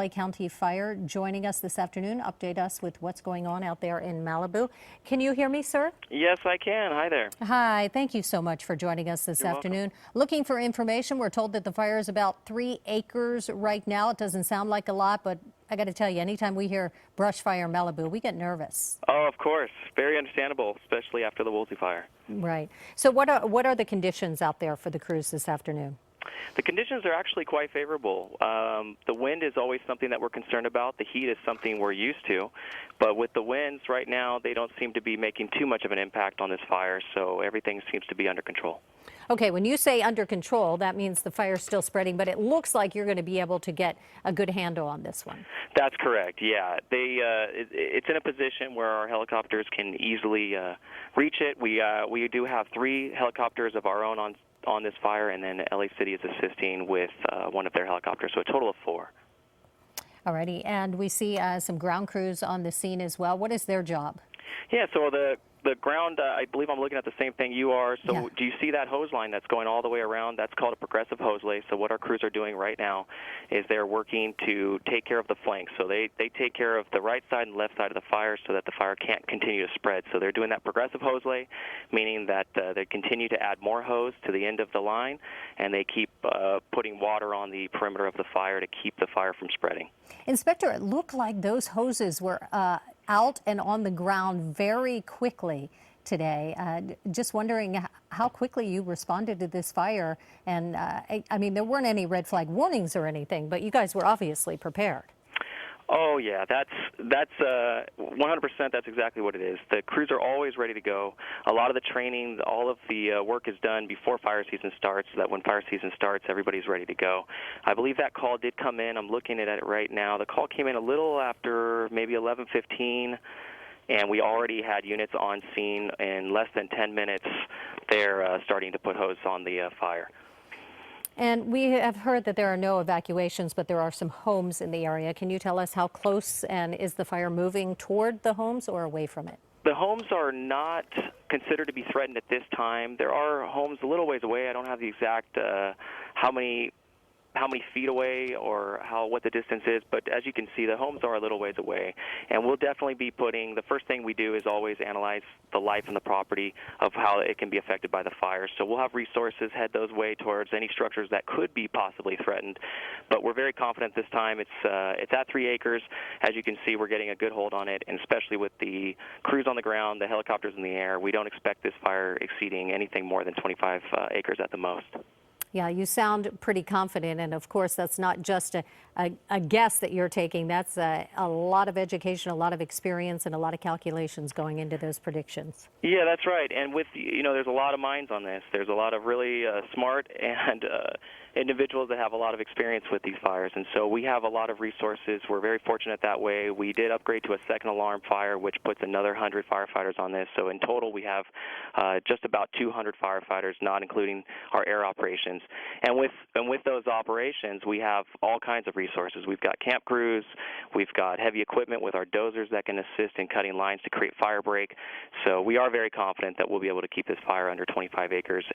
LA County Fire, joining us this afternoon. Update us with what's going on out there in Malibu. Can you hear me, sir? Yes, I can. Hi there. Hi, thank you so much for joining us this afternoon. Welcome. Looking for information. We're told that the fire is about 3 acres right now. It doesn't sound like a lot, but I got to tell you, anytime we hear brush fire in Malibu, we get nervous. Oh, of course. Very understandable, especially after the Woolsey fire. Right. So what are the conditions out there for the crews this afternoon? The conditions are actually quite favorable. The wind is always something that we're concerned about. The heat is something we're used to. But with the winds right now, they don't seem to be making too much of an impact on this fire, so everything seems to be under control. Okay, when you say under control, that means the fire's still spreading, but it looks like you're going to be able to get a good handle on this one. That's correct, yeah. It's in a position where our helicopters can easily reach it. We do have 3 helicopters of our own on this fire, and then LA City is assisting with one of their helicopters, so a total of 4. Alrighty, and we see some ground crews on the scene as well. What is their job? Yeah, so the ground, I believe I'm looking at the same thing you are. So Yeah. Do you see that hose line that's going all the way around? That's called a progressive hose lay. So what our crews are doing right now is they're working to take care of the flanks. So they take care of the right side and left side of the fire so that the fire can't continue to spread. So they're doing that progressive hose lay, meaning that they continue to add more hose to the end of the line, and they keep putting water on the perimeter of the fire to keep the fire from spreading. Inspector, it looked like those hoses were out and on the ground very quickly today. Just wondering how quickly you responded to this fire. And I mean, there weren't any red flag warnings or anything, but you guys were obviously prepared. Oh, yeah, that's 100%. That's exactly what it is. The crews are always ready to go. A lot of the training, all of the work is done before fire season starts, so that when fire season starts, everybody's ready to go. I believe that call did come in. I'm looking at it right now. The call came in a little after maybe 11:15, and we already had units on scene in less than 10 minutes. They're starting to put hose on the fire. And we have heard that there are no evacuations, but there are some homes in the area. Can you tell us how close, and is the fire moving toward the homes or away from it? The homes are not considered to be threatened at this time. There are homes a little ways away. I don't have the exact how many feet away or what the distance is, but as you can see, the homes are a little ways away. And we'll definitely be the first thing we do is always analyze the life and the property of how it can be affected by the fire. So we'll have resources head those way towards any structures that could be possibly threatened. But we're very confident this time. It's at 3 acres. As you can see, we're getting a good hold on it, and especially with the crews on the ground, the helicopters in the air, we don't expect this fire exceeding anything more than 25 acres at the most. Yeah, you sound pretty confident, and of course that's not just a guess that you're taking. That's a lot of education, a lot of experience, and a lot of calculations going into those predictions. Yeah, that's right. And there's a lot of minds on this. There's a lot of really smart and individuals that have a lot of experience with these fires, and so we have a lot of resources. We're very fortunate that way. We did upgrade to a second alarm fire, which puts another 100 firefighters on this. So in total, we have just about 200 firefighters, not including our air operations. And with those operations, we have all kinds of resources. We've got camp crews, we've got heavy equipment with our dozers that can assist in cutting lines to create fire break. So we are very confident that we'll be able to keep this fire under 25 acres